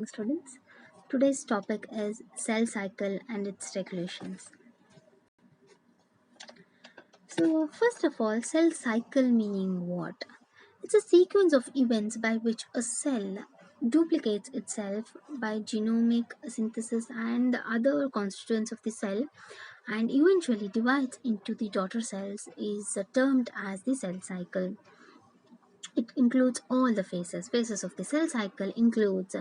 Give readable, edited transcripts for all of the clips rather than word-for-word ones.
Students. Today's topic is cell cycle and its regulations. So, first of all, cell cycle meaning what? It's a sequence of events by which a cell duplicates itself by genomic synthesis and other constituents of the cell and eventually divides into the daughter cells is termed as the cell cycle. It includes all the phases of the cell cycle includes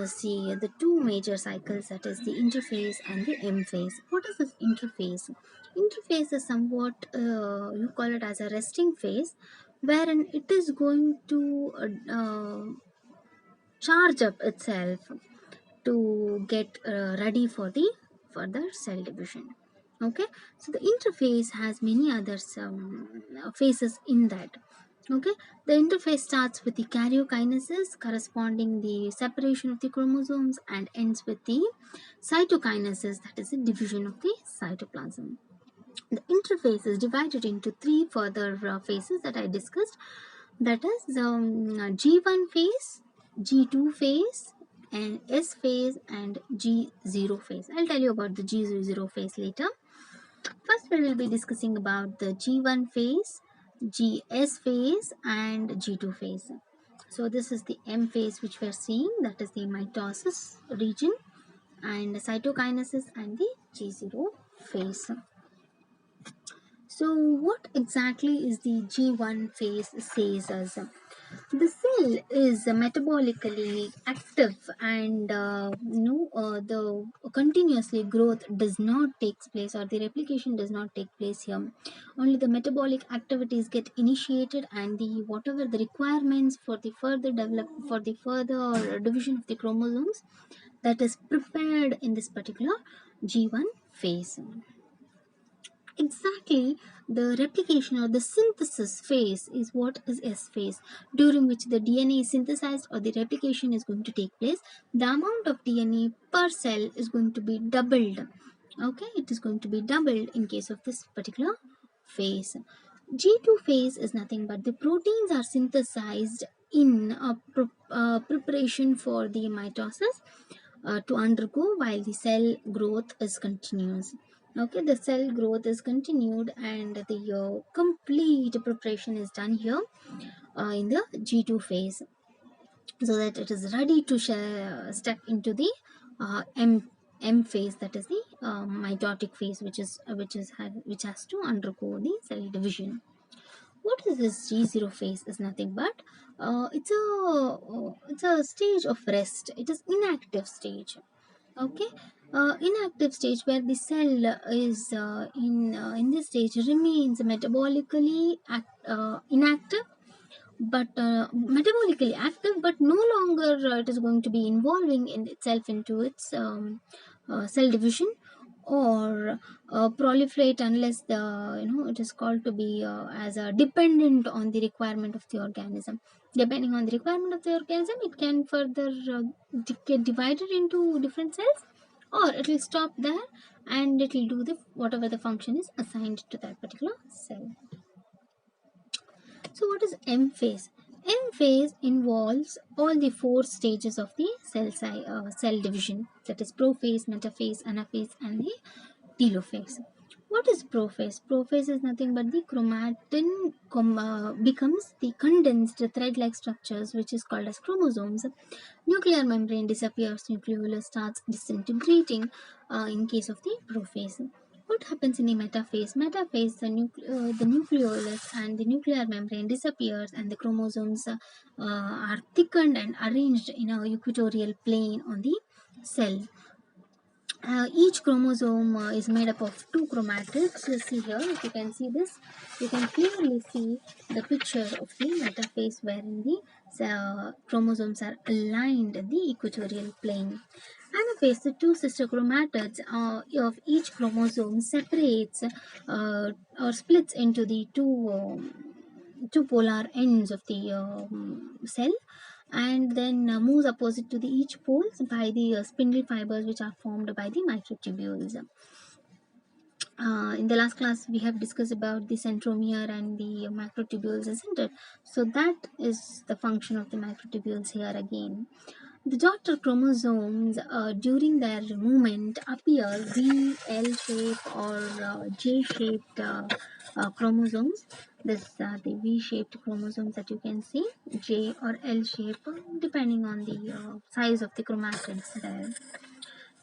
see the two major cycles, that is the interphase and the M phase. What is this interphase is somewhat you call it as a resting phase, wherein it is going to charge up itself to get ready for the further cell division. Okay, so the interphase has many other phases in that. Okay, the interphase starts with the karyokinesis corresponding the separation of the chromosomes and ends with the cytokinesis, that is the division of the cytoplasm. The interphase is divided into three further phases that I discussed, that is G1 phase, G2 phase, and S phase and G0 phase. I'll tell you about the G0 phase later. First, we will be discussing about the G1 phase, GS phase, and G2 phase. So this is the M phase which we are seeing, that is the mitosis region, and the cytokinesis and the G0 phase. So what exactly is the G1 phase says us? The cell is metabolically active and the continuously growth does not take place, or the replication does not take place here. Only the metabolic activities get initiated and the whatever the requirements for the further division of the chromosomes, that is prepared in this particular G1 phase. Exactly, the replication or the synthesis phase is what is S phase, during which the DNA is synthesized or the replication is going to take place. The amount of DNA per cell is going to be doubled. Okay, it is going to be doubled in case of this particular phase. G2 phase is nothing but the proteins are synthesized in a preparation for the mitosis to undergo while the cell growth is continuous. Okay, the cell growth is continued and the complete preparation is done here in the G2 phase, so that it is ready to step into the M phase, that is the mitotic phase, which has to undergo the cell division. What is this G0 phase is nothing but it's a stage of rest. It is inactive stage. Okay, inactive stage where the cell is in this stage remains metabolically inactive, but metabolically active, but no longer it is going to be involving in itself into its cell division or proliferate, unless the it is called to be as a dependent on the requirement of the organism. Depending on the requirement of the organism, it can further get divided into different cells, or it will stop there and it will do the whatever the function is assigned to that particular cell. So what is M phase? M phase involves all the four stages of the cell division, that is prophase, metaphase, anaphase, and the telophase. What is prophase? Prophase is nothing but the chromatin becomes the condensed thread-like structures, which is called as chromosomes. Nuclear membrane disappears, nucleolus starts disintegrating in case of the prophase. What happens in the metaphase? Metaphase, the nucleolus and the nuclear membrane disappears and the chromosomes are thickened and arranged in a equatorial plane on the cell. Each chromosome is made up of two chromatids. Let's see here, if you can see this, you can clearly see the picture of the metaphase wherein the chromosomes are aligned in the equatorial plane. Anaphase, the two sister chromatids of each chromosome separates or splits into the two polar ends of the cell, and then moves opposite to the each poles by the spindle fibers which are formed by the microtubules. In the last class we have discussed about the centromere and the microtubules, isn't it? So that is the function of the microtubules here again. The daughter chromosomes during their movement appear V, L shape or J shaped chromosomes. This the V shaped chromosomes that you can see, J or L shape, depending on the size of the chromatids there.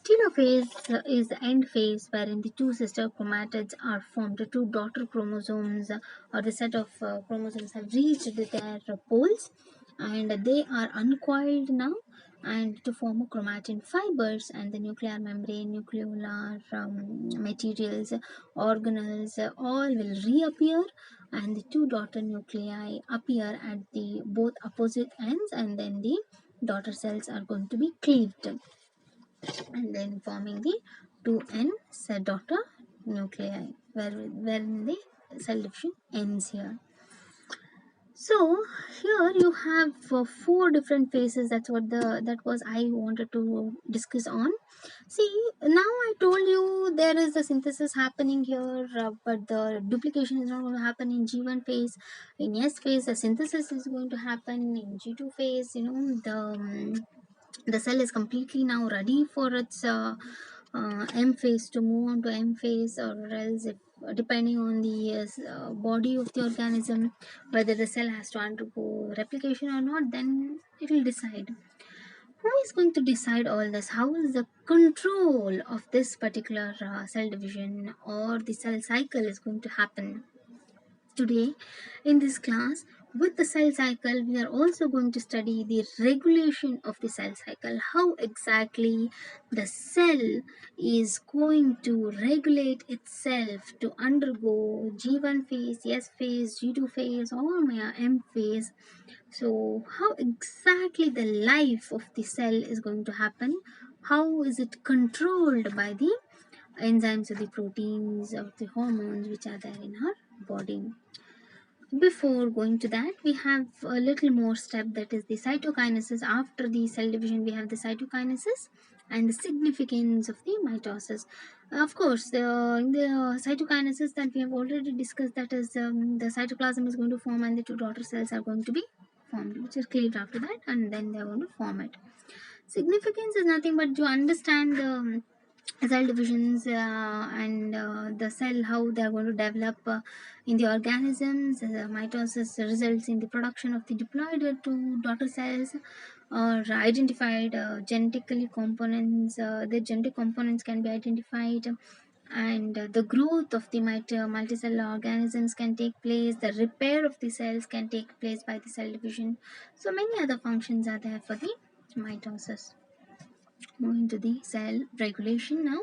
Telophase is the end phase wherein the two sister chromatids are formed. The two daughter chromosomes or the set of chromosomes have reached their poles and they are uncoiled now and to form a chromatin fibers, and the nuclear membrane, nucleolar materials, organelles all will reappear, and the two daughter nuclei appear at the both opposite ends, and then the daughter cells are going to be cleaved and then forming the 2n cell daughter nuclei, wherein the cell division ends here. So here you have four different phases. That's what that was I wanted to discuss on. See, now I told you there is a synthesis happening here, but the duplication is not going to happen in G1 phase. In S phase, the synthesis is going to happen. In G2 phase, the cell is completely now ready for its M phase to move on to M phase, or else if depending on the body of the organism whether the cell has to undergo replication or not, then it will decide. Who is going to decide all this? How is the control of this particular cell division or the cell cycle is going to happen? Today, in this class, with the cell cycle, we are also going to study the regulation of the cell cycle. How exactly the cell is going to regulate itself to undergo G1 phase, S phase, G2 phase, or M phase. So, how exactly the life of the cell is going to happen? How is it controlled by the enzymes or the proteins or the hormones which are there in our body? Before going to that, we have a little more step, that is the cytokinesis. After the cell division, we have the cytokinesis and the significance of the mitosis. Of course, the cytokinesis that we have already discussed, that is the cytoplasm is going to form and the two daughter cells are going to be formed, which is cleaved after that, and then they are going to form it. Significance is nothing but to understand the cell divisions and the cell, how they are going to develop in the organisms. Mitosis results in the production of the diploid to daughter cells or identified genetically components. The genetic components can be identified, and the growth of the multicellular organisms can take place. The repair of the cells can take place by the cell division. So many other functions are there for the mitosis. Moving to the cell regulation now.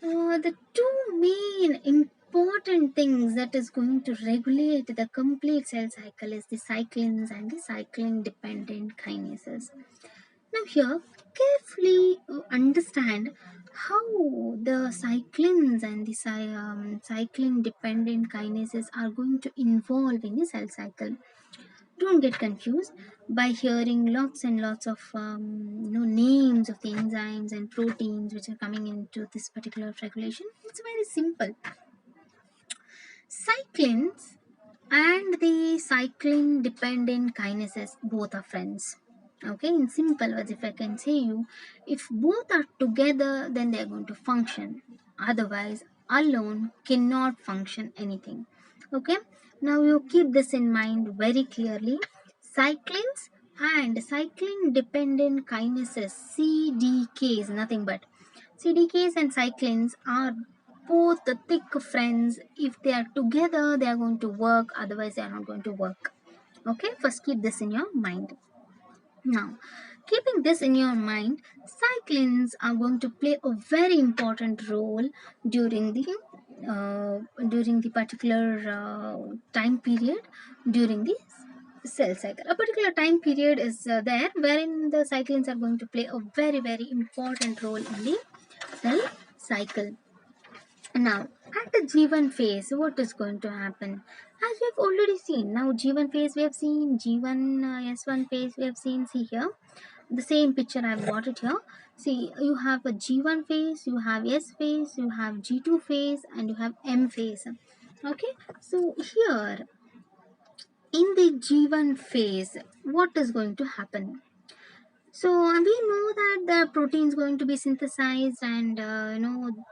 The two main important things that is going to regulate the complete cell cycle is the cyclins and the cyclin dependent kinases. Now here, carefully understand how the cyclins and the cyclin dependent kinases are going to involve in the cell cycle. Don't get confused by hearing lots and lots of names of the enzymes and proteins which are coming into this particular regulation. It's very simple. Cyclins and the cyclin dependent kinases both are friends. Okay, in simple words, if I can say you, if both are together, then they are going to function. Otherwise, alone cannot function anything. Okay, now you keep this in mind very clearly. Cyclins and cyclin dependent kinases, CDKs, nothing but CDKs and cyclins are both the thick friends. If they are together, they are going to work, otherwise they are not going to work. Okay, first keep this in your mind. Now, keeping this in your mind, cyclins are going to play a very important role during the particular time period during the cell cycle. A particular time period is there wherein the cyclins are going to play a very important role in the cell cycle. Now, at the G1 phase, what is going to happen? As we have already seen, now G1 phase we have seen, G1 S1 phase we have seen. See here, the same picture I have got it here. See, you have a G1 phase, you have S phase, you have G2 phase, and you have M phase. Okay, so here in the G1 phase, what is going to happen? So we know that the protein is going to be synthesized, and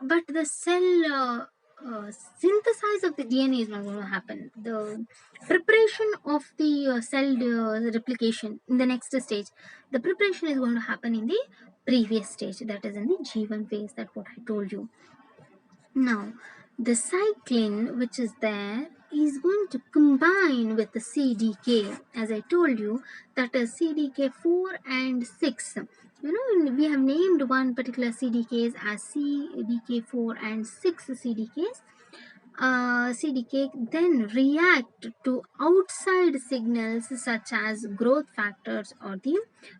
but the cell synthesis of the DNA is not going to happen. The preparation of the cell replication in the next stage, the preparation is going to happen in the previous stage, that is in the G1 phase. That's what I told you. Now, the cyclin which is there is going to combine with the CDK, as I told you, that is CDK 4 and 6. We have named one particular CDKs as CDK 4 and 6 CDKs. CDK then react to outside signals such as growth factors or the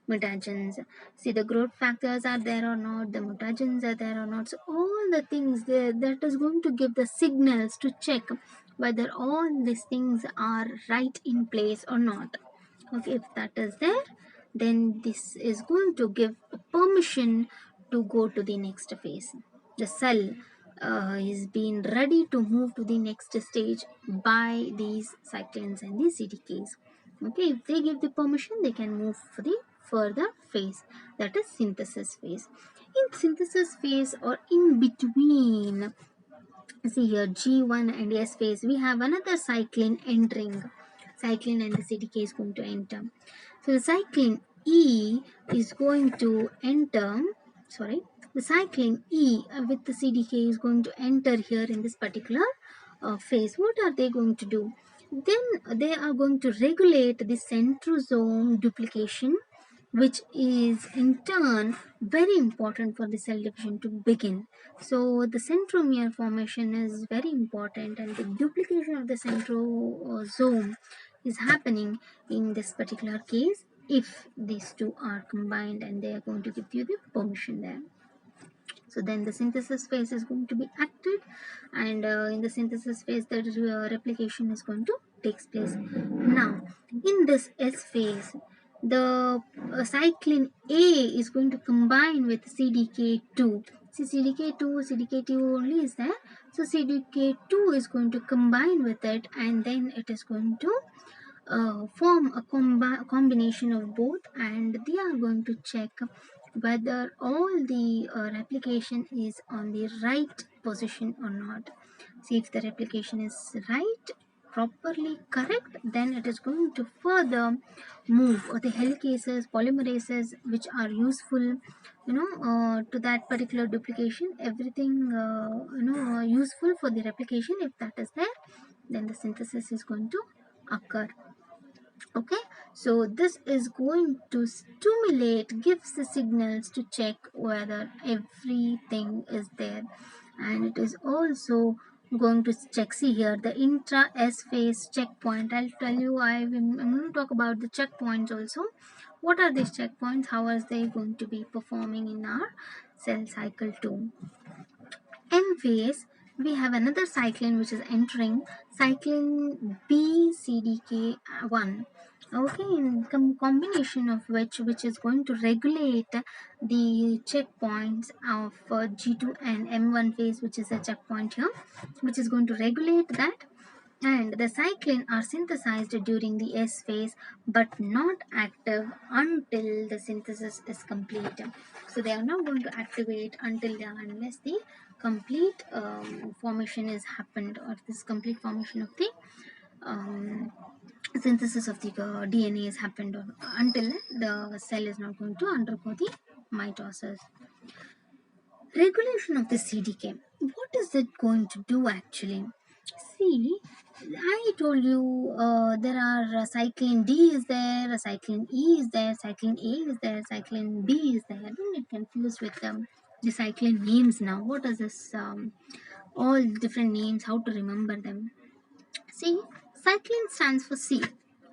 mutagens. See, the growth factors are there or not, the mutagens are there or not. So all the things there, that is going to give the signals to check whether all these things are right in place or not. Okay, if that is there, then this is going to give a permission to go to the next phase. The cell is being ready to move to the next stage by these cyclins and the CDKs. Okay, if they give the permission, they can move for the further phase, that is synthesis phase. In synthesis phase, or in between, see here, G1 and S phase, we have another cyclin entering. Cyclin and the CDK is going to enter. So the cyclin E is going to enter, sorry, the cyclin E with the CDK is going to enter here in this particular phase. What are they going to do? Then they are going to regulate the centrosome duplication, which is in turn very important for the cell division to begin. So the centromere formation is very important, and the duplication of the centrosome is happening in this particular case if these two are combined, and they are going to give you the permission there. So then the synthesis phase is going to be acted, and in the synthesis phase, the replication is going to take place. Now, in this S phase, the cyclin A is going to combine with CDK2. See, CDK2 only is there. So CDK2 is going to combine with it, and then it is going to form a combination of both, and they are going to check whether all the replication is on the right position or not. See, if the replication is right, properly correct, then it is going to further move, or the helicases, polymerases, which are useful to that particular duplication, everything useful for the replication. If that is there, then the synthesis is going to occur. Okay, so this is going to stimulate, gives the signals to check whether everything is there, and it is also going to check. See here, the intra S phase checkpoint. I'll tell you, I'm going to talk about the checkpoints also. What are these checkpoints? How are they going to be performing in our cell cycle 2? M phase, we have another cyclin which is entering, cyclin B-CDK1. Okay, in combination of which is going to regulate the checkpoints of G2 and M1 phase, which is a checkpoint here, which is going to regulate that. And the cyclin are synthesized during the S phase, but not active until the synthesis is complete. So they are not going to activate until unless the complete formation is happened, or this complete formation of the synthesis of the DNA has happened, or until the cell is not going to undergo the mitosis. Regulation of the CDK. What is it going to do actually? See, I told you there are cyclin D is there, cyclin E is there, cyclin A is there, cyclin B is there. Don't get confused with the cyclin names now. What is this? All different names, how to remember them? See, cyclin stands for C,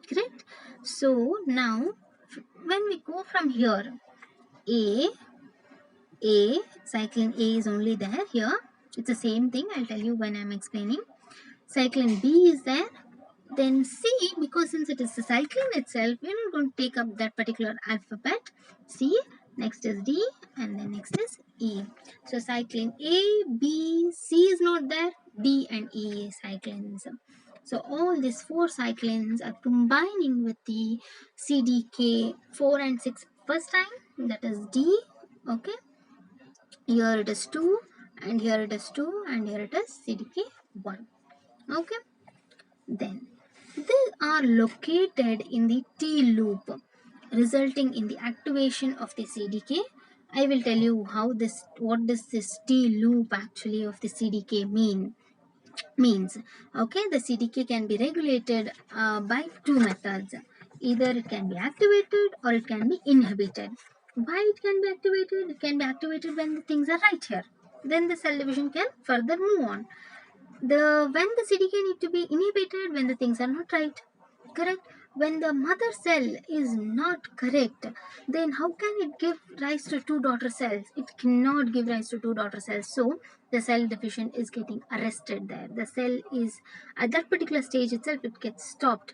correct? So now, when we go from here, A, cyclin A is only there here. It's the same thing. I'll tell you when I'm explaining. Cyclin B is there. Then C, because since it is the cyclin itself, we're not going to take up that particular alphabet. C, next is D, and then next is E. So cyclin A, B, C is not there. D and E cyclins. So all these four cyclins are combining with the CDK 4 and 6 first time, that is D. Okay, here it is 2, and here it is 2, and here it is CDK 1. Okay, then they are located in the T loop, resulting in the activation of the CDK. I will tell you what does this T loop actually of the CDK means. Okay, the CDK can be regulated by two methods. Either it can be activated or it can be inhibited. Why it can be activated? It can be activated when the things are right here. Then the cell division can further move on. When the CDK need to be inhibited when the things are not right, correct. When the mother cell is not correct, then how can it give rise to two daughter cells? It cannot give rise to two daughter cells. So the cell division is getting arrested there. The cell is at that particular stage itself, it gets stopped.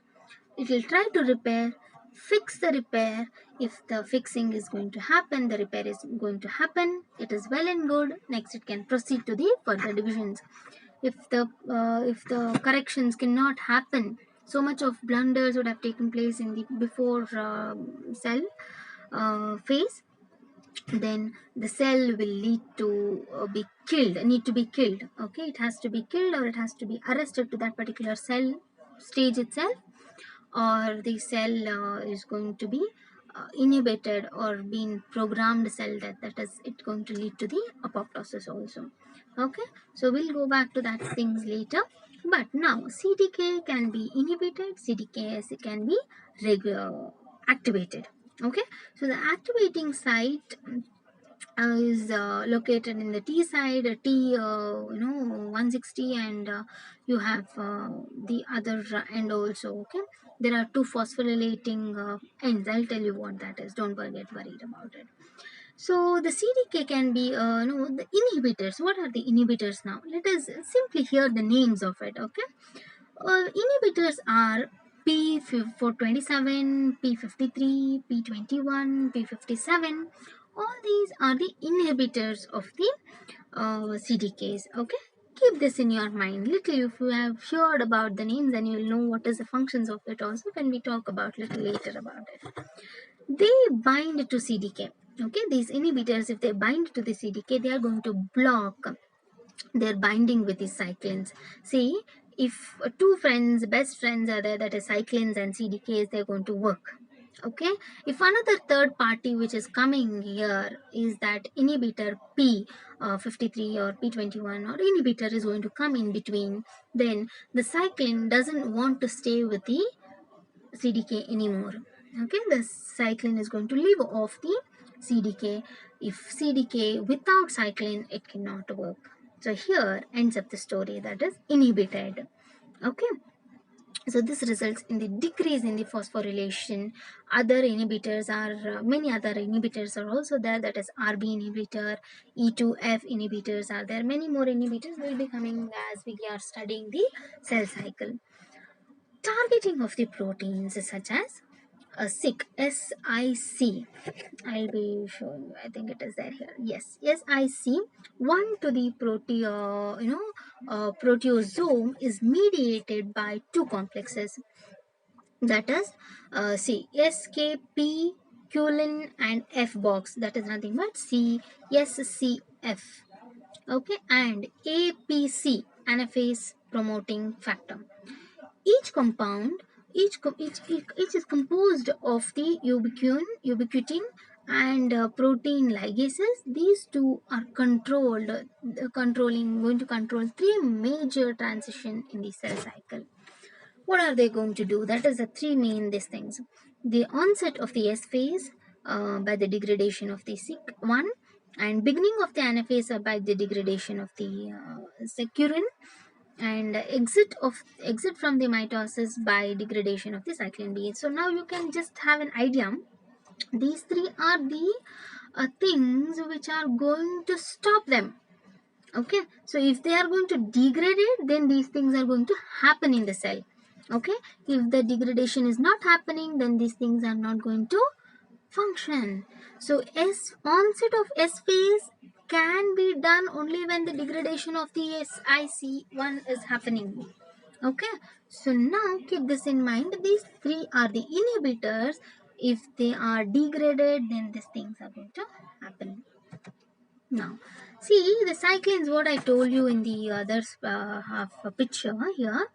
It will try to repair, fix the repair. If the fixing is going to happen, the repair is going to happen, it is well and good. Next it can proceed to the further divisions. If the corrections cannot happen, so much of blunders would have taken place in the before cell phase, then the cell will need to be killed. Okay, it has to be killed or it has to be arrested to that particular cell stage itself, or the cell is going to be inhibited or being programmed cell death, that is it going to lead to the apoptosis also. Okay, so we'll go back to that things later, but now CDK can be inhibited, CDK can be activated. Okay, so the activating site is located in the T side, T 160, and you have the other end also. Okay, there are two phosphorylating ends. I'll tell you what that is. Don't get worried about it. So the CDK can be the inhibitors. What are the inhibitors now? Let us simply hear the names of it. Okay, inhibitors are P427, P53, P21, P57. All these are the inhibitors of the CDKs. Okay, keep this in your mind. Little if you have heard about the names, then you will know what is the functions of it also when we talk about little later about it. They bind to CDK. Okay, these inhibitors, if they bind to the CDK, they are going to block their binding with these cyclins. See, if two friends, best friends are there, that is cyclins and CDKs, they're going to work. Okay, if another third party which is coming here is that inhibitor P53 or P21 or inhibitor is going to come in between, then the cyclin doesn't want to stay with the CDK anymore. Okay, the cyclin is going to leave off the CDK. If CDK without cyclin, it cannot work. So here ends up the story, that is inhibited. Okay, so this results in the decrease in the phosphorylation. Other inhibitors are many other inhibitors are also there, that is RB inhibitor, E2F inhibitors are there. Many more inhibitors will be coming as we are studying the cell cycle. Targeting of the proteins such as SIC, SIC. I'll be showing you. I think it is there here. Yes, SIC. One to the proteasome is mediated by two complexes. That is, SKP, Culin, and F box. That is nothing but SCF. Okay, and APC, anaphase promoting factor. Each compound, each is composed of the ubiquitin, and protein ligases. These two are going to control three major transition in the cell cycle. What are they going to do? That is the three main these things. The onset of the S phase by the degradation of the SIC1, and beginning of the anaphase by the degradation of the securin, and exit from the mitosis by degradation of the cyclin B. So now you can just have an idea. These three are the things which are going to stop them. Okay, so if they are going to degrade it, then these things are going to happen in the cell. Okay, if the degradation is not happening, then these things are not going to function. So onset of S phase can be done only when the degradation of the SIC1 is happening. Okay, so now keep this in mind. These three are the inhibitors. If they are degraded, then these things are going to happen. Now, see the cyclins, what I told you in the other half picture here,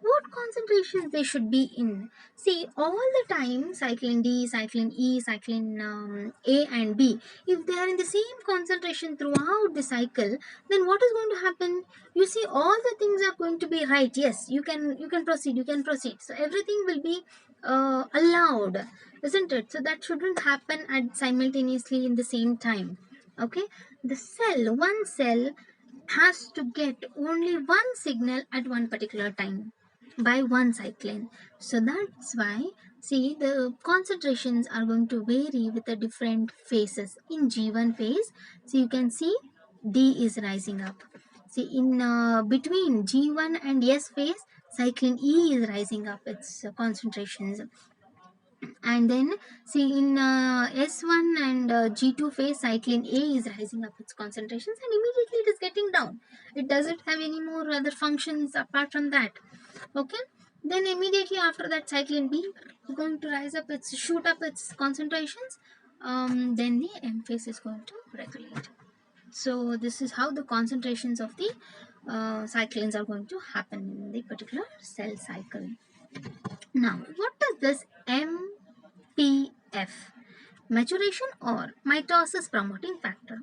what concentrations they should be in. See, all the time cyclin D, cyclin E, cyclin A and B, if they are in the same concentration throughout the cycle, then what is going to happen? You see, all the things are going to be right. Yes, you can proceed, you can proceed. So everything will be allowed, isn't it? So that shouldn't happen at simultaneously in the same time. Okay, one cell has to get only one signal at one particular time by one cyclin. So that's why, see, the concentrations are going to vary with the different phases. In G1 phase, so you can see D is rising up. See, in between G1 and S phase, cyclin E is rising up its concentrations. And then see in S1 and G2 phase, cyclin A is rising up its concentrations and immediately it is getting down. It doesn't have any more other functions apart from that. Okay, then immediately after that, cyclin B is going to rise up its, shoot up its concentrations. Then the M phase is going to regulate. So this is how the concentrations of the cyclins are going to happen in the particular cell cycle. Now, what does this MPF, maturation or mitosis promoting factor,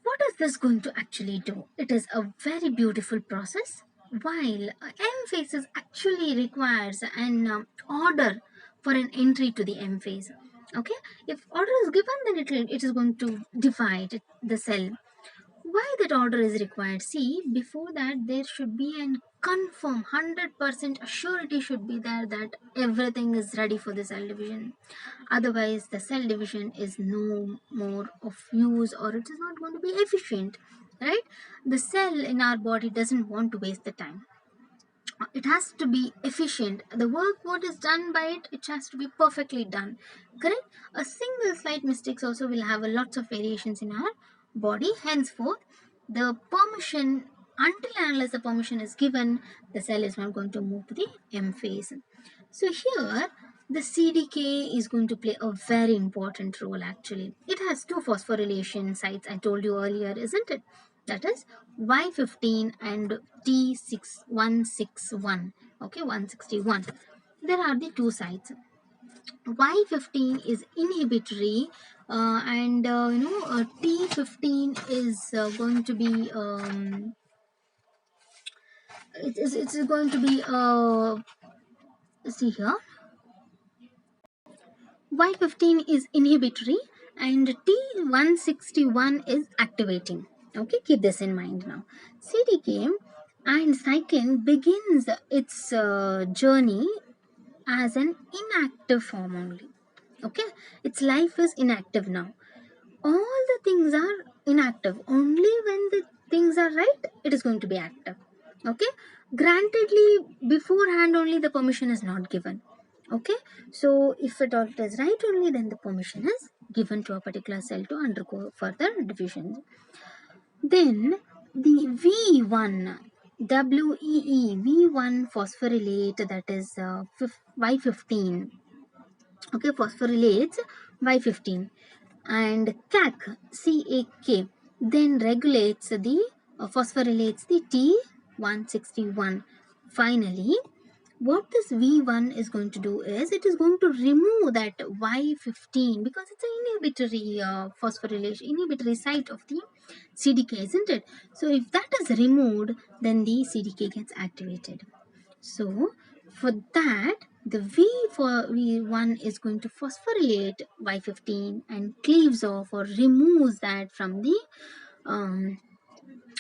what is this going to actually do? It is a very beautiful process. While M phase actually requires an order for an entry to the M phase. Okay, if order is given, then it is going to divide the cell. Why that order is required? See, before that there should be an confirm 100% assurity should be there that everything is ready for the cell division. Otherwise the cell division is no more of use, or it is not going to be efficient, right? The cell in our body doesn't want to waste the time. It has to be efficient. The work what is done by it has to be perfectly done, correct? A single slight mistakes also will have a lots of variations in our body. Henceforth, the permission, until and unless the permission is given, the cell is not going to move to the M phase. So here the CDK is going to play a very important role. Actually, it has two phosphorylation sites, I told you earlier, isn't it? That is Y15 and T6161. Okay, 161. There are the two sites. Y15 is inhibitory, and T15 is going to be it's going to be see here, Y15 is inhibitory and T161 is activating. Okay, keep this in mind now. CDK and cyclin begins its journey as an inactive form only. Okay, its life is inactive now. All the things are inactive. Only when the things are right, it is going to be active. Okay, grantedly beforehand only the permission is not given. Okay, so if it all is right only, then the permission is given to a particular cell to undergo further divisions. Then the V1 V1 phosphorylate, that is Y15. Okay, phosphorylates Y15, and CAK then regulates the phosphorylates the T161. Finally, what this V1 is going to do is it is going to remove that Y15 because it's an inhibitory phosphorylation, inhibitory site of the CDK, isn't it? So if that is removed, then the CDK gets activated. So for that, the V for V1 is going to phosphorylate Y15 and cleaves off or removes that from the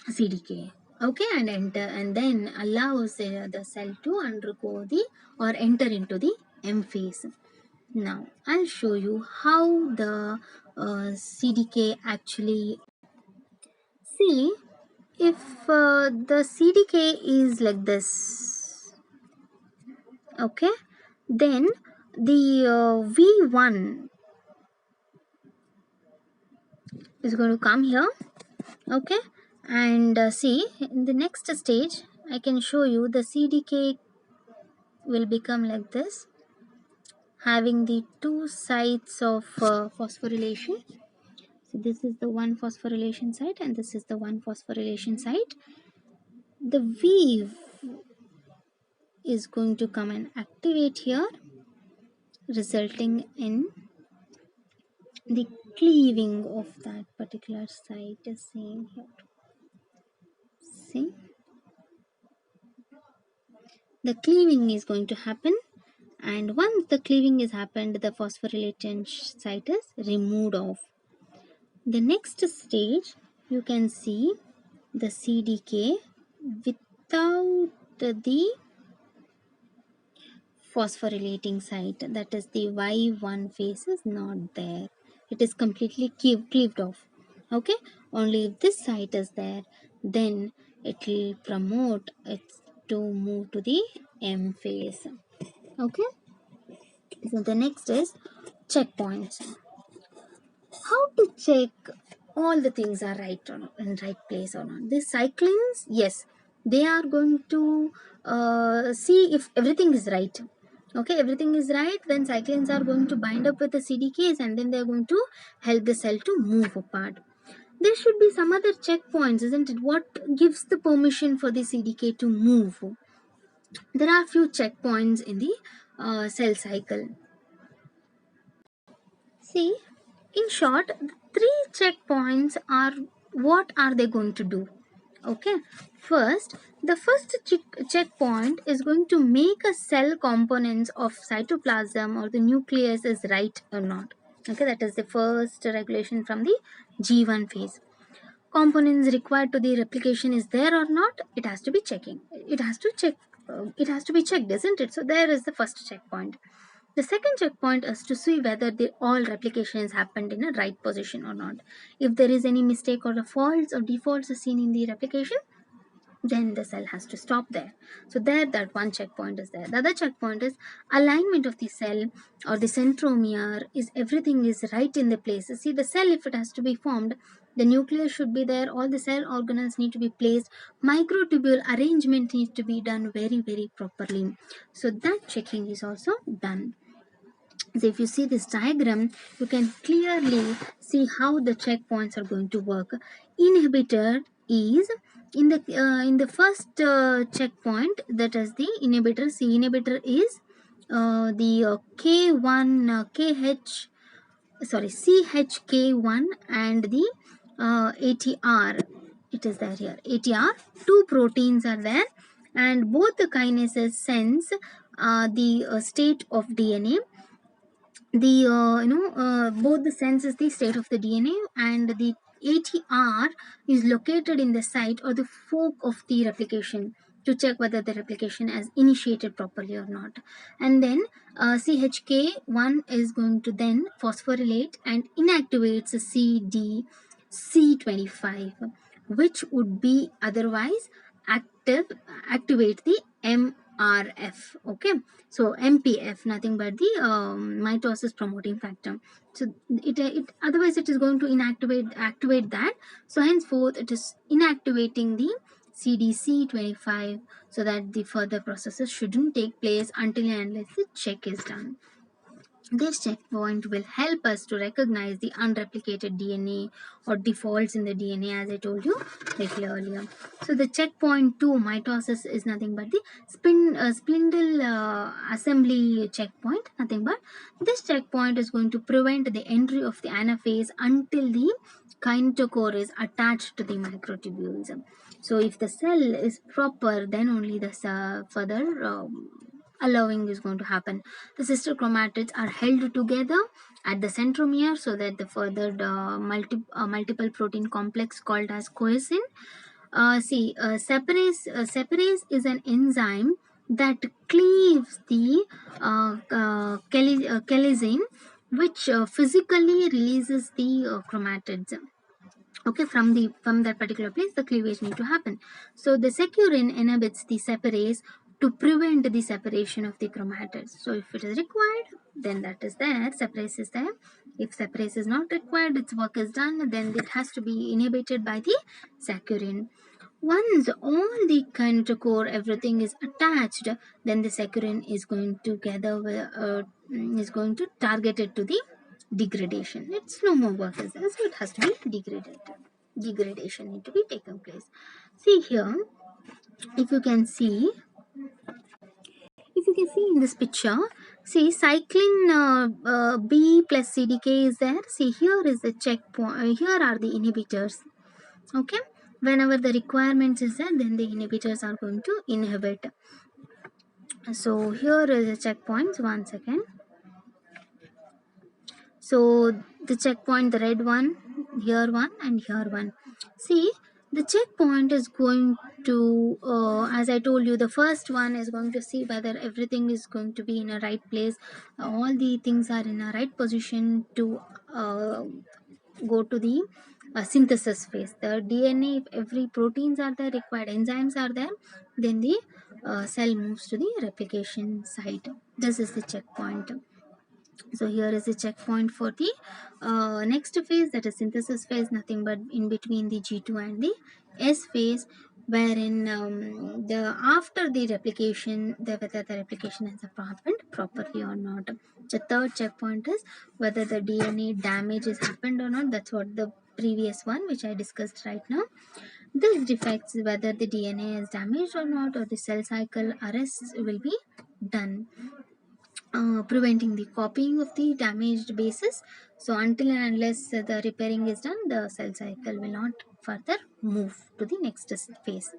CDK. Okay, and enter, and then allows the cell to undergo the or enter into the M phase. Now I'll show you how the CDK actually, see, if the CDK is like this, okay, then the V1 is going to come here, okay, and see in the next stage I can show you the CDK will become like this, having the two sites of phosphorylation. So this is the one phosphorylation site and this is the one phosphorylation site. The weave is going to come and activate here, resulting in the cleaving of that particular site is seen here. See, the cleaving is going to happen, and once the cleaving is happened, the phosphorylation site is removed off. The next stage, you can see the CDK without the phosphorylating site, that is the Y1 phase is not there. It is completely cleaved off. Okay, only if this site is there, then it will promote it to move to the M phase. Okay, so the next is checkpoints. How to check all the things are right or not, in right place or not? The cyclins, yes, they are going to see if everything is right. Okay, everything is right, then cyclins are going to bind up with the CDKs and then they're going to help the cell to move apart. There should be some other checkpoints, isn't it? What gives the permission for the CDK to move? There are few checkpoints in the cell cycle. See, in short, three checkpoints are, what are they going to do? Okay, first, the first checkpoint is going to make a cell components of cytoplasm or the nucleus is right or not. Okay, that is the first regulation from the G1 phase. Components required to the replication is there or not, it has to be checking. It has to check. It has to be checked, isn't it? So there is the first checkpoint. The second checkpoint is to see whether the all replication has happened in a right position or not. If there is any mistake or a faults or defaults are seen in the replication, then the cell has to stop there. So there, that one checkpoint is there. The other checkpoint is alignment of the cell or the centromere, is everything is right in the place. See, the cell, if it has to be formed, the nucleus should be there, all the cell organelles need to be placed, microtubule arrangement needs to be done very properly. So that checking is also done. So if you see this diagram, you can clearly see how the checkpoints are going to work. Inhibitor is in the first checkpoint, that is the inhibitor. See, inhibitor is the K1 KH sorry CHK1 and the ATR. It is there here. ATR, two proteins are there, and both the kinases sense the state of DNA. The both the sense is the state of the DNA, and the ATR is located in the site or the fork of the replication to check whether the replication has initiated properly or not. And then CHK1 is going to then phosphorylate and inactivates CDC25, which would be otherwise activate the MRF. Okay, so MPF, nothing but the mitosis promoting factor. So it otherwise it is going to activate that. So henceforth it is inactivating the CDC25, so that the further processes shouldn't take place until and unless the check is done. This checkpoint will help us to recognize the unreplicated DNA or defaults in the DNA, as I told you little earlier. So the checkpoint 2, mitosis, is nothing but the spindle assembly checkpoint. Nothing but this checkpoint is going to prevent the entry of the anaphase until the kinetochore is attached to the microtubules. So if the cell is proper, then only the further allowing is going to happen. The sister chromatids are held together at the centromere so that the further multiple protein complex called as cohesin. Separase is an enzyme that cleaves the chelicin, which physically releases the chromatids. Okay, from that particular place the cleavage need to happen. So the securin inhibits the separase to prevent the separation of the chromatids. So if it is required, then that is there, separase is there. If separase is not required, its work is done, then it has to be inhibited by the securin. Once all the kinetochore everything is attached, then the securin is going to is going to target it to the degradation. It's no more work as that, so it has to be degraded. Degradation need to be taken place. See here, if you can see, in this picture, see cyclin B plus CDK is there. See here is the checkpoint. Here are the inhibitors. Okay, whenever the requirements is there, then the inhibitors are going to inhibit. So here is the checkpoints. One second. So the checkpoint, the red one, here one and here one. See, the checkpoint is going to, as I told you, the first one is going to see whether everything is going to be in a right place. All the things are in a right position to go to the synthesis phase. The DNA, if every proteins are there, required enzymes are there, then the cell moves to the replication site. This is the checkpoint. So here is a checkpoint for the next phase, that is synthesis phase, nothing but in between the G2 and the S phase, wherein the after the replication, whether the replication has happened properly or not. The third checkpoint is whether the DNA damage has happened or not. That's what the previous one which I discussed right now. This defects whether the DNA is damaged or not, or the cell cycle arrest will be done, preventing the copying of the damaged bases. So until and unless the repairing is done, the cell cycle will not further move to the next phase.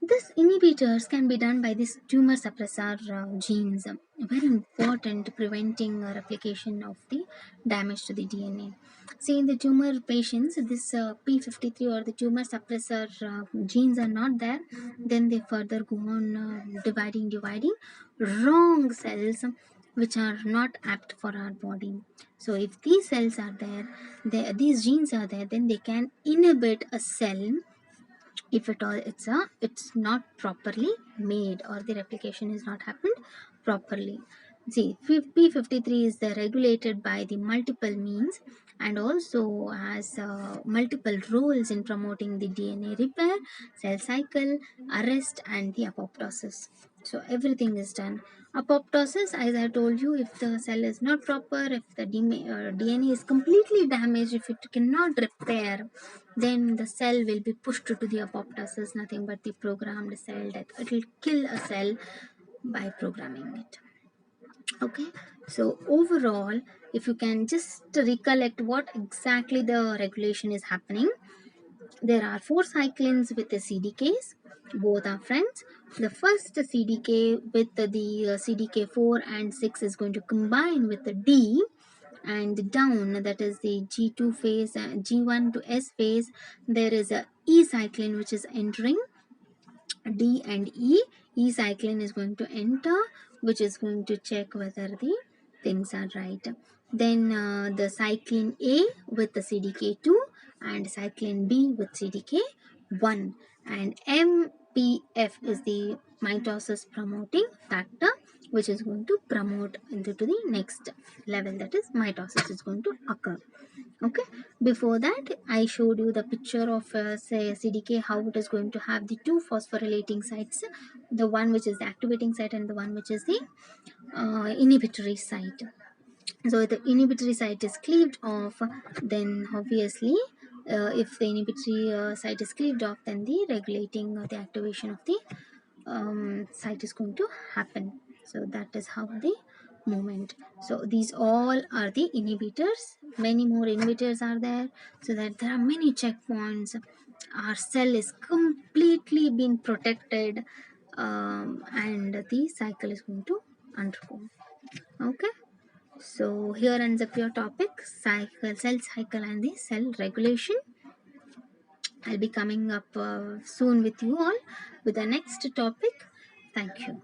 This inhibitors can be done by this tumor suppressor genes, very important, preventing replication of the damage to the DNA. See, in the tumor patients, this P53 or the tumor suppressor genes are not there, then they further go on dividing wrong cells which are not apt for our body. So if these cells are there, these genes are there, then they can inhibit a cell if at all it's not properly made or the replication is not happened properly. See, P53 is regulated by the multiple means and also has multiple roles in promoting the DNA repair, cell cycle arrest, and the apoptosis. So everything is done. Apoptosis, as I told you, if the cell is not proper, if the DNA is completely damaged, if it cannot repair, then the cell will be pushed to the apoptosis, nothing but the programmed cell death. It will kill a cell by programming it. Okay, so overall, if you can just recollect what exactly the regulation is happening, there are four cyclins with the CDKs. Both are friends. The first CDK with the CDK4 and 6 is going to combine with the D, and down, that is the G2 phase, G1 to S phase, there is a E cyclin which is entering. D and E cyclin is going to enter, which is going to check whether the things are right. Then the cyclin A with the CDK2 and cyclin B with CDK1, and MPF is the mitosis promoting factor, which is going to promote into the next level, that is mitosis is going to occur. Okay, before that I showed you the picture of say CDK, how it is going to have the two phosphorylating sites, the one which is the activating site and the one which is the inhibitory site. So the inhibitory site is cleaved off, then obviously if the inhibitory site is cleaved off, then the regulating the activation of the site is going to happen. So that is how the movement. So these all are the inhibitors. Many more inhibitors are there, so that there are many checkpoints. Our cell is completely been protected, and the cycle is going to undergo. Okay, so here ends up your topic, cycle, cell cycle and the cell regulation. I'll be coming up soon with you all with the next topic. Thank you.